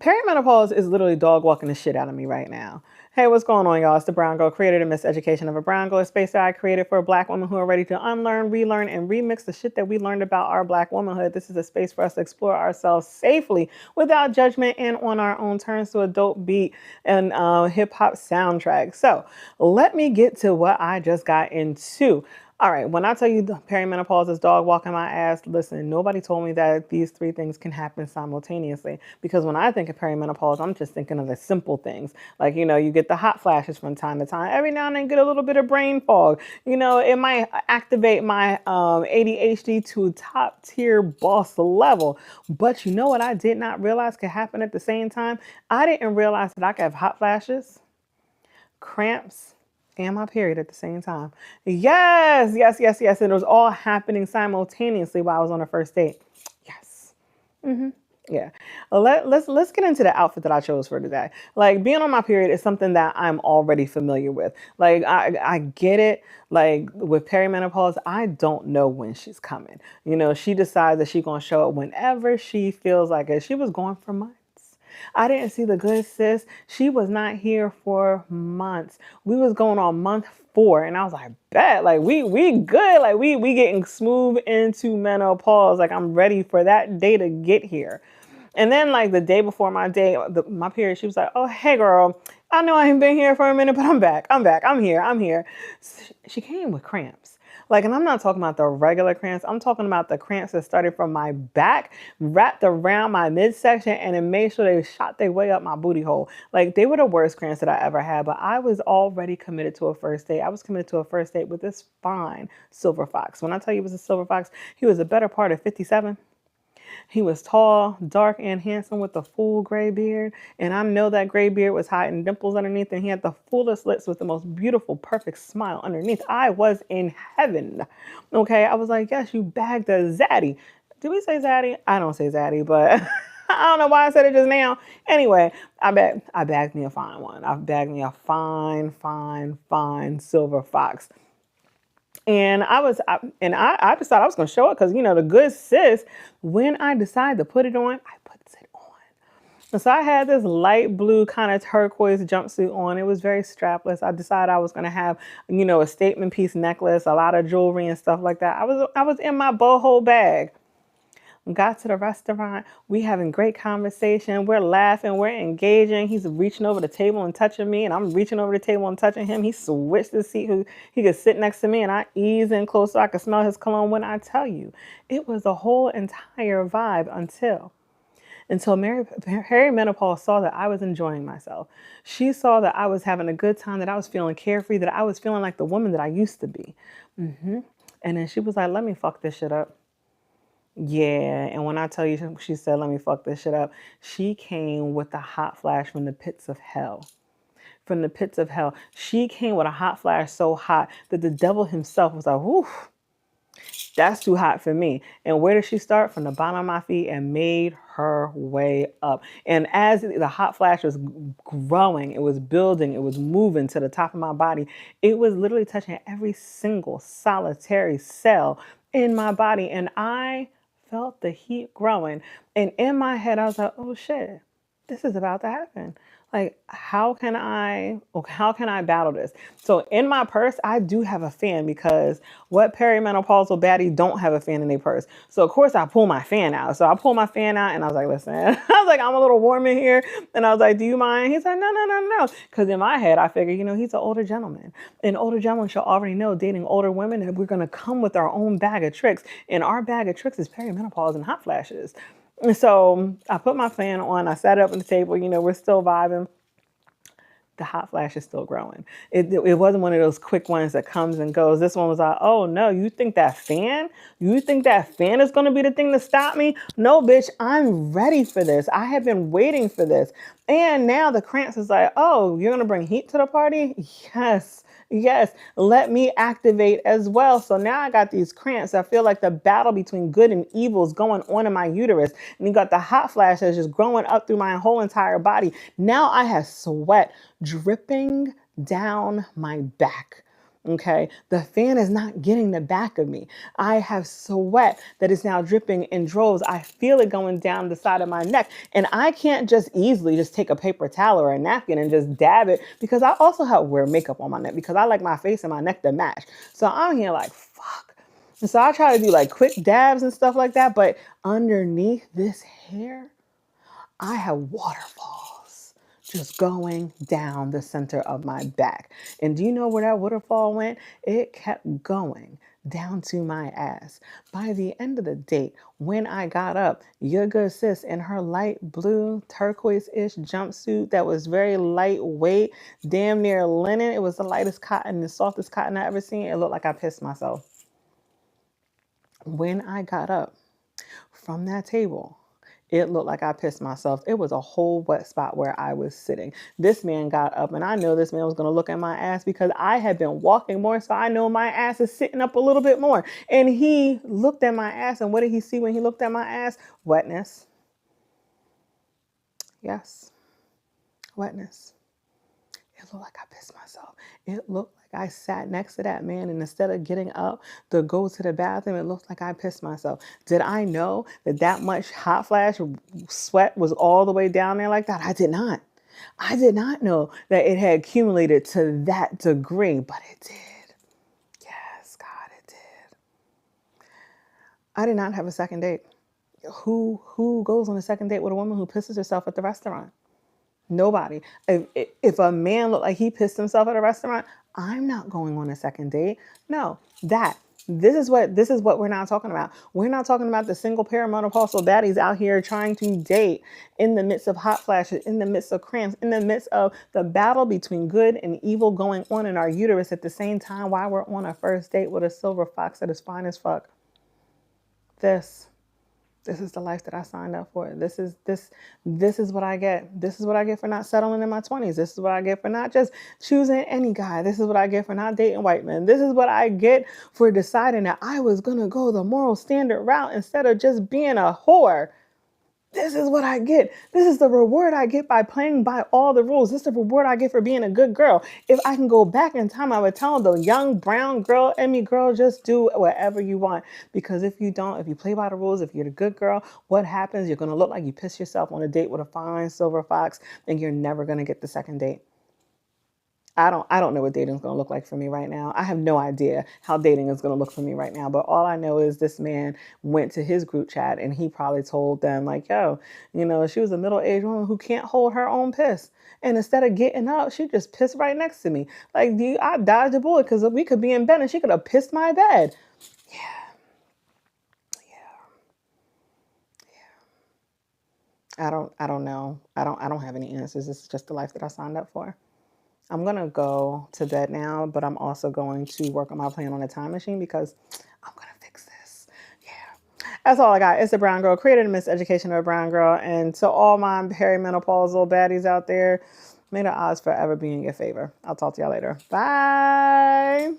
Perimenopause is literally dog walking the shit out of me right now. Hey, what's going on, y'all? It's the Brown Girl, created and miseducation of a Brown Girl, a space that I created for Black women who are ready to unlearn, relearn, and remix the shit that we learned about our Black womanhood. This is a space for us to explore ourselves safely, without judgment, and on our own terms to a dope beat and hip hop soundtrack. So let me get to what I just got into. All right, when I tell you the perimenopause is dog walking my ass, listen, nobody told me that these three things can happen simultaneously. Because when I think of perimenopause, I'm just thinking of the simple things. Like, you get the hot flashes from time to time. Every now and then get a little bit of brain fog. It might activate my ADHD to top tier boss level. But you know what I did not realize could happen at the same time? I didn't realize that I could have hot flashes, cramps, and my period at the same time. Yes, yes, yes, yes. And it was all happening simultaneously while I was on a first date. Yes. Yeah. Let's get into the outfit that I chose for today. Like, being on my period is something that I'm already familiar with. Like, I get it. Like, with perimenopause, I don't know when she's coming. She decides that she's gonna show up whenever she feels like it. She was gone for months. I didn't see the good sis. She was not here for months. We was going on month 4, and I was like, bet, like we good. Like we getting smooth into menopause. Like, I'm ready for that day to get here. And then, like, the day before my day, my period, she was like, oh, hey girl, I know I ain't been here for a minute, but I'm back. I'm here. She came with cramps. Like, and I'm not talking about the regular cramps. I'm talking about the cramps that started from my back, wrapped around my midsection, and it made sure they shot their way up my booty hole. Like, they were the worst cramps that I ever had, but I was already committed to a first date. I was committed to a first date with this fine silver fox. When I tell you he was a silver fox, he was a better part of 57. He was tall, dark, and handsome with a full gray beard. And I know that gray beard was hiding dimples underneath, and he had the fullest lips with the most beautiful, perfect smile underneath. I was in heaven. Okay, I was like, yes, you bagged a zaddy. Did we say zaddy? I don't say zaddy, but I don't know why I said it just now. Anyway, I bagged me a fine one. I bagged me a fine, fine, fine silver fox. And I just thought I was going to show it because, the good sis, when I decided to put it on, I put it on. And so I had this light blue kind of turquoise jumpsuit on. It was very strapless. I decided I was going to have, a statement piece necklace, a lot of jewelry and stuff like that. I was in my boho bag. Got to the restaurant. We having great conversation. We're laughing. We're engaging. He's reaching over the table and touching me, and I'm reaching over the table and touching him. He switched the seat. He could sit next to me, and I ease in close so I could smell his cologne. When I tell you, it was a whole entire vibe until Perimenopause saw that I was enjoying myself. She saw that I was having a good time, that I was feeling carefree, that I was feeling like the woman that I used to be. And then she was like, let me fuck this shit up. Yeah, and when I tell you, she said, let me fuck this shit up, she came with a hot flash from the pits of hell. From the pits of hell. She came with a hot flash so hot that the devil himself was like, whew, that's too hot for me. And where did she start? From the bottom of my feet and made her way up. And as the hot flash was growing, it was building, it was moving to the top of my body, it was literally touching every single solitary cell in my body. And I felt the heat growing. And in my head, I was like, oh shit, this is about to happen. Like, how can I battle this? So in my purse, I do have a fan, because what perimenopausal baddie don't have a fan in their purse? So of course I pull my fan out. So I pull my fan out and I was like, listen, I was like, I'm a little warm in here. And I was like, do you mind? He's like, no. Because in my head, I figured, he's an older gentleman. And older gentlemen should already know, dating older women, that we're going to come with our own bag of tricks. And our bag of tricks is perimenopause and hot flashes. And so I put my fan on, I sat up on the table, we're still vibing. The hot flash is still growing. It wasn't one of those quick ones that comes and goes. This one was like, oh no, you think that fan is going to be the thing to stop me? No, bitch, I'm ready for this. I have been waiting for this. And now the cramps is like, oh, you're going to bring heat to the party? Yes, let me activate as well. So now I got these cramps. I feel like the battle between good and evil is going on in my uterus. And you got the hot flash that's just growing up through my whole entire body. Now I have sweat dripping down my back. Okay, the fan is not getting the back of me. I have sweat that is now dripping in droves. I feel it going down the side of my neck, and I can't just easily just take a paper towel or a napkin and just dab it, because I also have wear makeup on my neck because I like my face and my neck to match. So I'm here like, fuck. And so I try to do like quick dabs and stuff like that, but underneath this hair, I have waterfalls just going down the center of my back. And do you know where that waterfall went? It kept going down to my ass. By the end of the date, when I got up, your good sis in her light blue turquoise-ish jumpsuit that was very lightweight, damn near linen. It was the lightest cotton, the softest cotton I ever seen. It looked like I pissed myself. When I got up from that table, it looked like I pissed myself. It was a whole wet spot where I was sitting. This man got up, and I know this man was going to look at my ass because I had been walking more, so I know my ass is sitting up a little bit more. And he looked at my ass, and what did he see when he looked at my ass? Wetness. Yes, wetness. It looked like I pissed myself. It looked like I sat next to that man, and instead of getting up to go to the bathroom, it looked like I pissed myself. Did I know that that much hot flash sweat was all the way down there like that? I did not. I did not know that it had accumulated to that degree, but it did. Yes, God, it did. I did not have a second date. Who goes on a second date with a woman who pisses herself at the restaurant? Nobody. If a man looked like he pissed himself at a restaurant, I'm not going on a second date. No, this is what we're not talking about. We're not talking about the single perimenopausal baddies out here trying to date in the midst of hot flashes, in the midst of cramps, in the midst of the battle between good and evil going on in our uterus at the same time while we're on a first date with a silver fox that is fine as fuck. This is the life that I signed up for. This is what I get. This is what I get for not settling in my 20s. This is what I get for not just choosing any guy. This is what I get for not dating white men. This is what I get for deciding that I was going to go the moral standard route instead of just being a whore. This is what I get. This is the reward I get by playing by all the rules. This is the reward I get for being a good girl. If I can go back in time, I would tell the young brown girl, Emmy girl, just do whatever you want. Because if you don't, if you play by the rules, if you're the good girl, what happens? You're going to look like you piss yourself on a date with a fine silver fox, and you're never going to get the second date. I don't know what dating is going to look like for me right now. I have no idea how dating is going to look for me right now. But all I know is this man went to his group chat and he probably told them like, yo, she was a middle-aged woman who can't hold her own piss. And instead of getting up, she just pissed right next to me. Like, I dodged a bullet because we could be in bed and she could have pissed my bed. Yeah. I don't know. I don't have any answers. This is just the life that I signed up for. I'm going to go to bed now, but I'm also going to work on my plan on a time machine because I'm going to fix this. Yeah. That's all I got. It's the Brown Girl, created and miseducation of a brown girl. And to all my perimenopausal baddies out there, may the odds forever be in your favor. I'll talk to y'all later. Bye.